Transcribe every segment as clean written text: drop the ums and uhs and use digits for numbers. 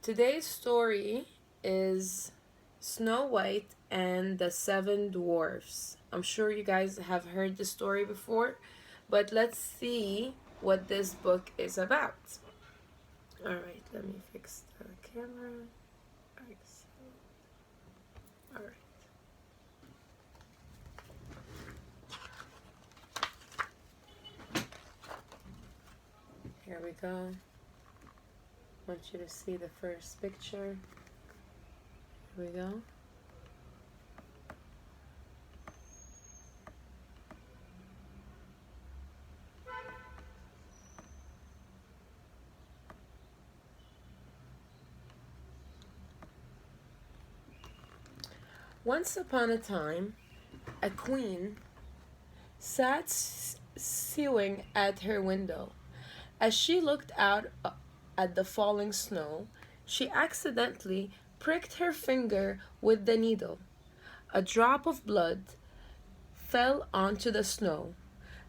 Today's story is Snow White and the Seven Dwarfs. I'm sure you guys have heard the story before, but let's see what this book is about. Alright, let me fix the camera. Alright. Here we go. I want you to see the first picture. Here we go. Once upon a time, a queen sat sewing at her window. As she looked out at the falling snow, she accidentally pricked her finger with the needle. A drop of blood fell onto the snow.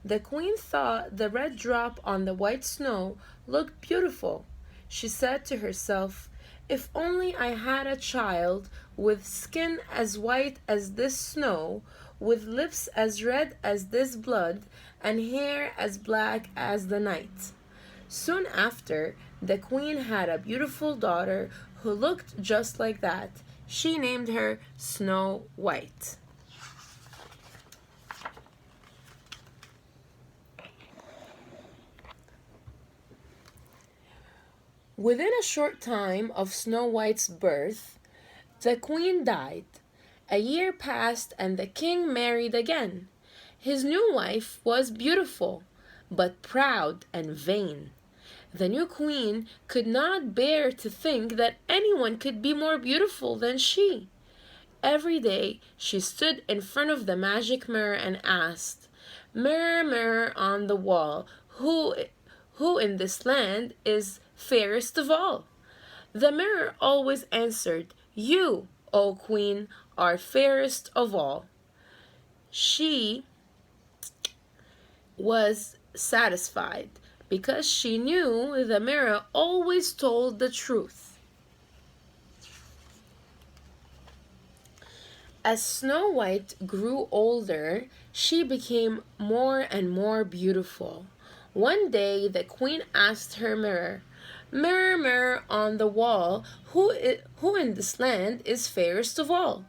The queen thought the red drop on the white snow looked beautiful. She said to herself, "If only I had a child with skin as white as this snow, with lips as red as this blood, and hair as black as the night." Soon after, the queen had a beautiful daughter who looked just like that. She named her Snow White. Within a short time of Snow White's birth, the queen died. A year passed and the king married again. His new wife was beautiful, but proud and vain. The new queen could not bear to think that anyone could be more beautiful than she. Every day she stood in front of the magic mirror and asked, "Mirror, mirror on the wall, who in this land is fairest of all?" The mirror always answered, "You, O queen, are fairest of all." She was satisfied because she knew the mirror always told the truth. As Snow White grew older, she became more and more beautiful. One day the queen asked her mirror, "Mirror, mirror on the wall, who in this land is fairest of all?"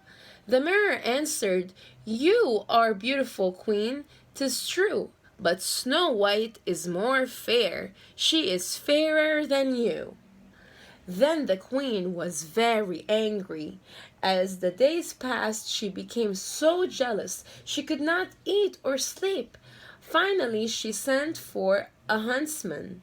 The mirror answered, "You are beautiful, queen, 'tis true, but Snow White is more fair. She is fairer than you." Then the queen was very angry. As the days passed, she became so jealous she could not eat or sleep. Finally, she sent for a huntsman.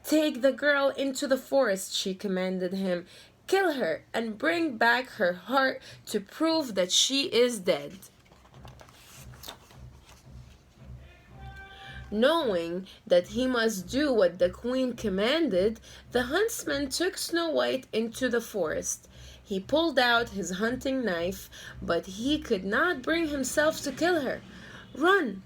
"Take the girl into the forest," she commanded him. "Kill her and bring back her heart to prove that she is dead." Knowing that he must do what the queen commanded, the huntsman took Snow White into the forest. He pulled out his hunting knife, but he could not bring himself to kill her. "Run!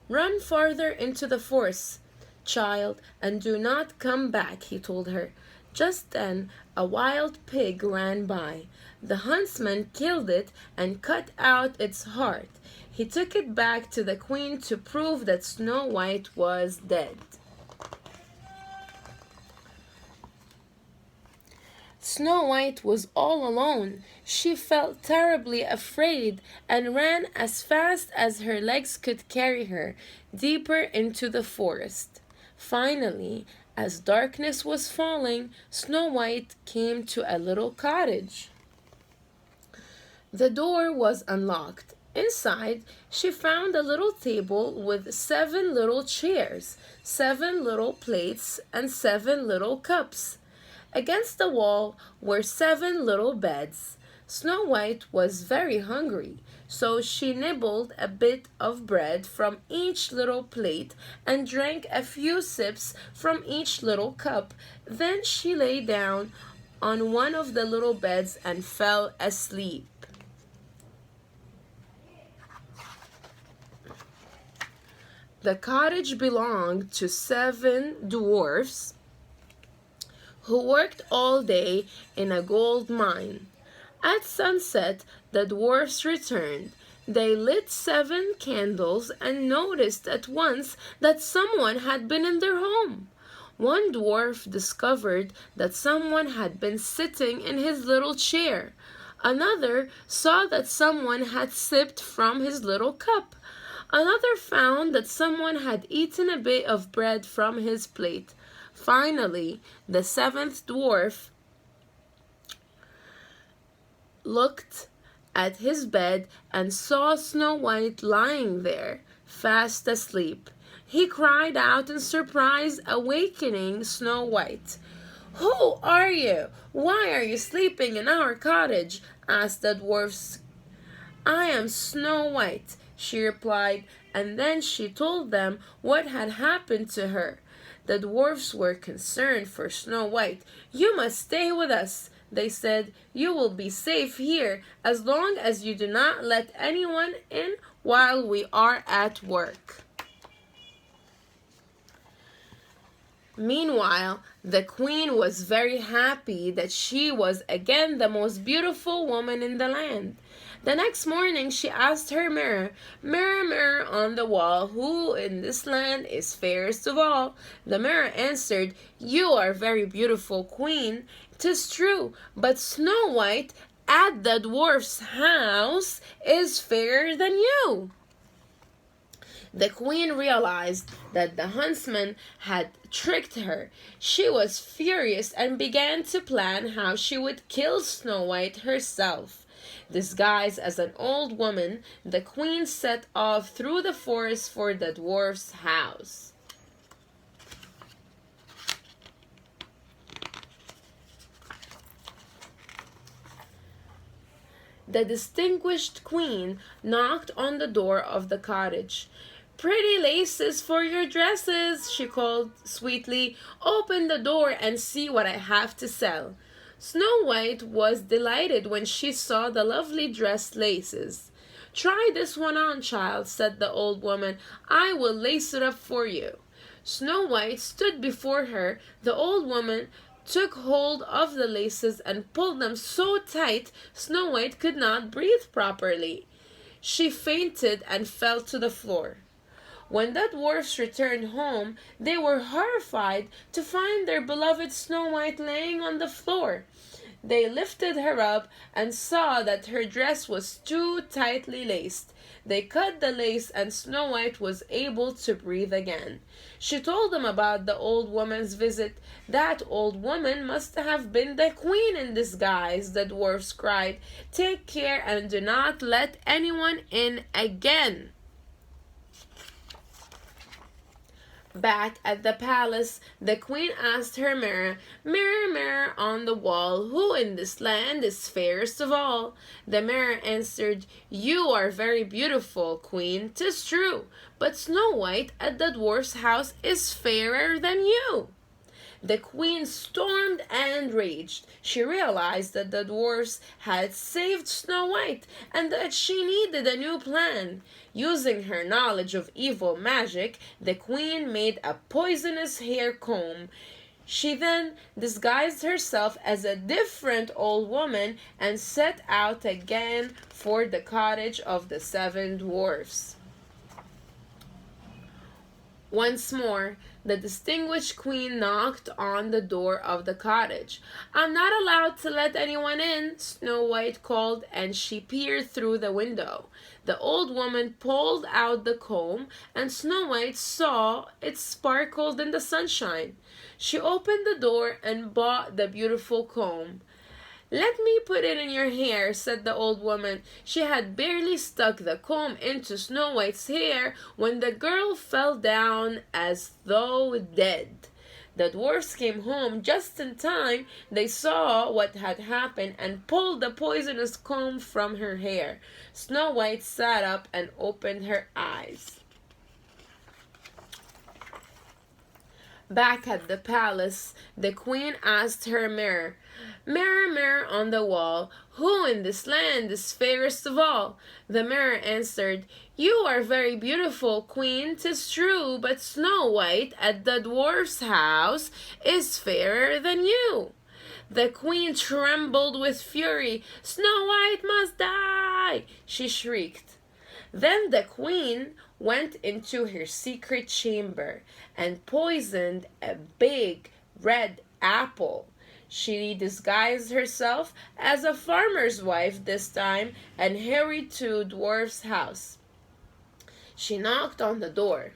Run farther into the forest, child, and do not come back," he told her. Just then a wild pig ran by. The huntsman killed it and cut out its heart. He took it back to the queen to prove that Snow White was dead. Snow White was all alone. She felt terribly afraid and ran as fast as her legs could carry her deeper into the forest. Finally, as darkness was falling, Snow White came to a little cottage. The door was unlocked. Inside, she found a little table with 7 little chairs, 7 little plates, and 7 little cups. Against the wall were 7 little beds. Snow White was very hungry, so she nibbled a bit of bread from each little plate and drank a few sips from each little cup. Then she lay down on one of the little beds and fell asleep. The cottage belonged to 7 dwarfs who worked all day in a gold mine. At sunset, the dwarfs returned. They lit 7 candles and noticed at once that someone had been in their home. One dwarf discovered that someone had been sitting in his little chair. Another saw that someone had sipped from his little cup. Another found that someone had eaten a bit of bread from his plate. Finally, the 7th dwarf looked at his bed and saw Snow White lying there, fast asleep. He cried out in surprise, awakening Snow White. "Who are you? Why are you sleeping in our cottage?" asked the dwarfs. "I am Snow White," she replied, and then she told them what had happened to her. The dwarfs were concerned for Snow White. "You must stay with us," they said. "You will be safe here as long as you do not let anyone in while we are at work." Meanwhile, the queen was very happy that she was again the most beautiful woman in the land. The next morning she asked her mirror, "Mirror, mirror on the wall, who in this land is fairest of all?" The mirror answered, "You are very beautiful, queen. 'Tis true, but Snow White at the dwarf's house is fairer than you." The queen realized that the huntsman had tricked her. She was furious and began to plan how she would kill Snow White herself. Disguised as an old woman, the queen set off through the forest for the dwarf's house. The distinguished queen knocked on the door of the cottage. "Pretty laces for your dresses," she called sweetly. "Open the door and see what I have to sell." Snow White was delighted when she saw the lovely dress laces. "Try this one on, child," said the old woman. "I will lace it up for you." Snow White stood before her. The old woman took hold of the laces and pulled them so tight Snow White could not breathe properly. She fainted and fell to the floor. When the dwarfs returned home, they were horrified to find their beloved Snow White laying on the floor. They lifted her up and saw that her dress was too tightly laced. They cut the lace and Snow White was able to breathe again. She told them about the old woman's visit. "That old woman must have been the queen in disguise," the dwarfs cried. "Take care and do not let anyone in again." Back at the palace, the queen asked her mirror, "Mirror, mirror on the wall, who in this land is fairest of all?" The mirror answered, "You are very beautiful, queen, 'tis true, but Snow White at the dwarf's house is fairer than you." The queen stormed and raged. She realized that the dwarfs had saved Snow White and that she needed a new plan. Using her knowledge of evil magic, the queen made a poisonous hair comb. She then disguised herself as a different old woman and set out again for the cottage of the 7 dwarfs. Once more, the distinguished queen knocked on the door of the cottage. "I'm not allowed to let anyone in," Snow White called, and she peered through the window. The old woman pulled out the comb, and Snow White saw it sparkled in the sunshine. She opened the door and bought the beautiful comb. "Let me put it in your hair," said the old woman. She had barely stuck the comb into Snow White's hair when the girl fell down as though dead. The dwarfs came home just in time. They saw what had happened and pulled the poisonous comb from her hair. Snow White sat up and opened her eyes. Back at the palace, the queen asked her mirror, "Mirror, mirror on the wall, who in this land is fairest of all?" The mirror answered, "You are very beautiful, queen, 'tis true, but Snow White at the dwarf's house is fairer than you." The queen trembled with fury. "Snow White must die!" she shrieked. Then the queen went into her secret chamber and poisoned a big red apple. She disguised herself as a farmer's wife this time and hurried to Dwarf's house. She knocked on the door.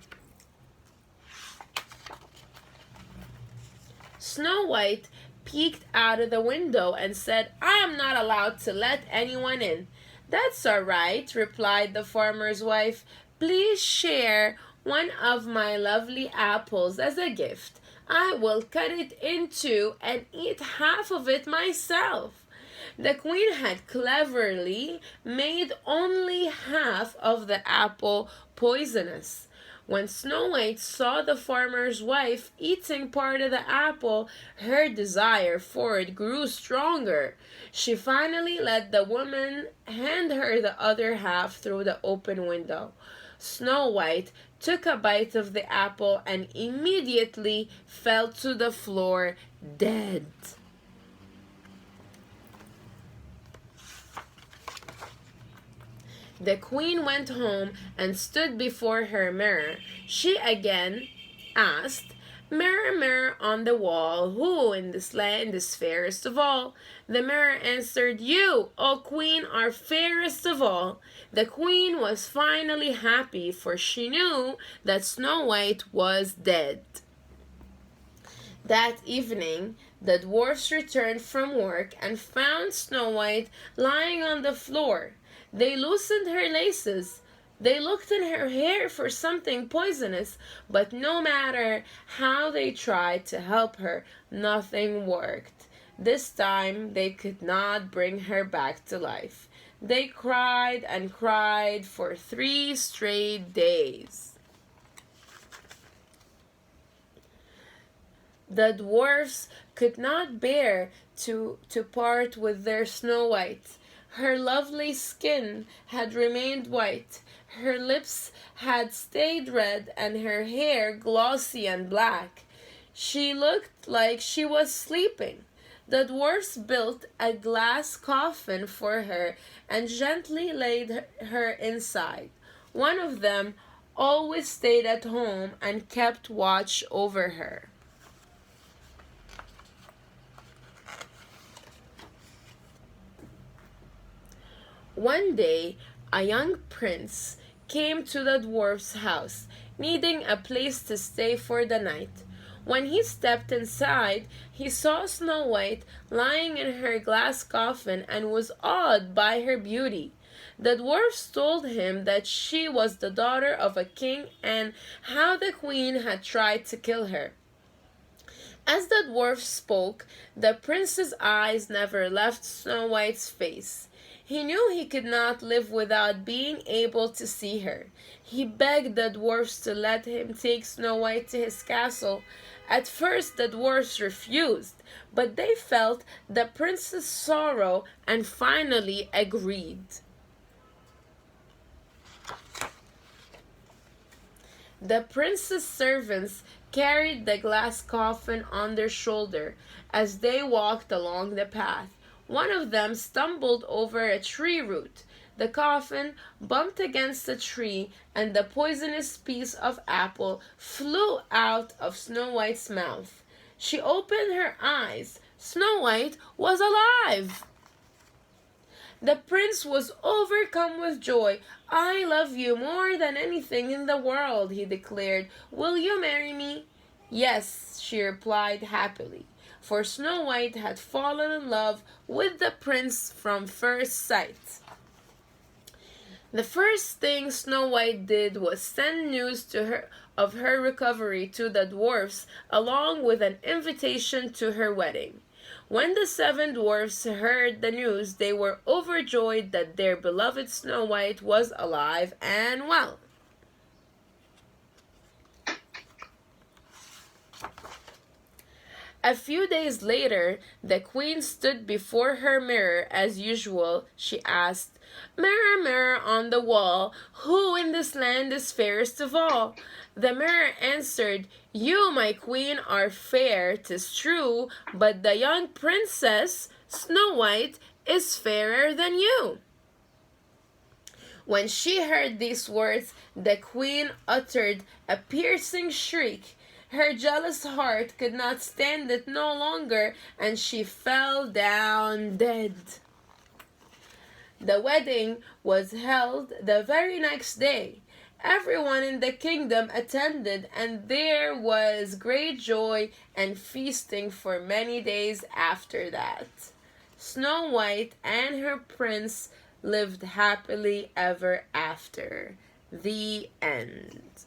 Snow White peeked out of the window and said, "I am not allowed to let anyone in." "That's all right," replied the farmer's wife. "Please share one of my lovely apples as a gift. I will cut it in two and eat half of it myself." The queen had cleverly made only half of the apple poisonous. When Snow White saw the farmer's wife eating part of the apple, her desire for it grew stronger. She finally let the woman hand her the other half through the open window. Snow White took a bite of the apple and immediately fell to the floor dead. The queen went home and stood before her mirror. She again asked, "Mirror, mirror on the wall, who in this land is fairest of all?" The mirror answered, "You, O queen, are fairest of all." The queen was finally happy, for she knew that Snow White was dead. That evening, the dwarfs returned from work and found Snow White lying on the floor. They loosened her laces. They looked in her hair for something poisonous, but no matter how they tried to help her, nothing worked. This time they could not bring her back to life. They cried and cried for 3 straight days. The dwarfs could not bear to part with their Snow White. Her lovely skin had remained white, her lips had stayed red, and her hair glossy and black. She looked like she was sleeping. The dwarfs built a glass coffin for her and gently laid her inside. One of them always stayed at home and kept watch over her. One day, a young prince came to the dwarf's house, needing a place to stay for the night. When he stepped inside, he saw Snow White lying in her glass coffin and was awed by her beauty. The dwarfs told him that she was the daughter of a king and how the queen had tried to kill her. As the dwarf spoke, the prince's eyes never left Snow White's face. He knew he could not live without being able to see her. He begged the dwarfs to let him take Snow White to his castle. At first the dwarfs refused, but they felt the prince's sorrow and finally agreed. The prince's servants carried the glass coffin on their shoulder as they walked along the path. One of them stumbled over a tree root. The coffin bumped against a tree, and the poisonous piece of apple flew out of Snow White's mouth. She opened her eyes. Snow White was alive! The prince was overcome with joy. "I love you more than anything in the world," he declared. "Will you marry me?" "Yes," she replied happily, for Snow White had fallen in love with the prince from first sight. The first thing Snow White did was send news to her of her recovery to the dwarfs, along with an invitation to her wedding. When the 7 dwarfs heard the news, they were overjoyed that their beloved Snow White was alive and well. A few days later, the queen stood before her mirror as usual. She asked, "Mirror, mirror on the wall, who in this land is fairest of all?" The mirror answered, "You, my queen, are fair, 'tis true, but the young princess, Snow White, is fairer than you." When she heard these words, the queen uttered a piercing shriek. Her jealous heart could not stand it no longer, and she fell down dead. The wedding was held the very next day. Everyone in the kingdom attended, and there was great joy and feasting for many days after that. Snow White and her prince lived happily ever after. The end.